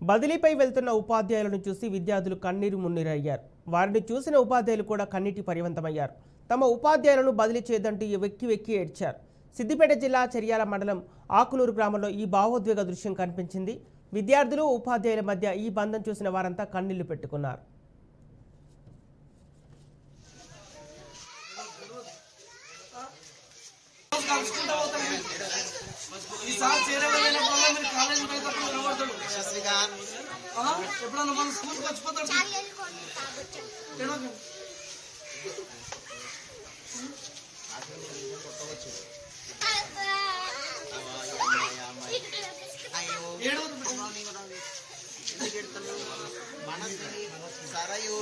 బదిలీపై వెళ్తున్న ఉపాధ్యాయులను చూసి విద్యార్థులు కన్నీరు మున్నీరయ్యారు. వారిని చూసిన ఉపాధ్యాయులు కూడా కన్నీటి పరివంతమయ్యారు. తమ ఉపాధ్యాయులను బదిలీ చేయదంటూ వెక్కి వెక్కి ఏడ్చారు. సిద్దిపేట జిల్లా చెర్యాల మండలం ఆకునూరు గ్రామంలో ఈ భావోద్వేగ దృశ్యం కనిపించింది. విద్యార్థులు ఉపాధ్యాయుల మధ్య ఈ బంధం చూసిన వారంతా కన్నీళ్లు పెట్టుకున్నారు. ఎప్పుడన్నా మన స్కూల్కి వచ్చిపోతాడు. సరయు సరయు ఎడుతుంది సరయు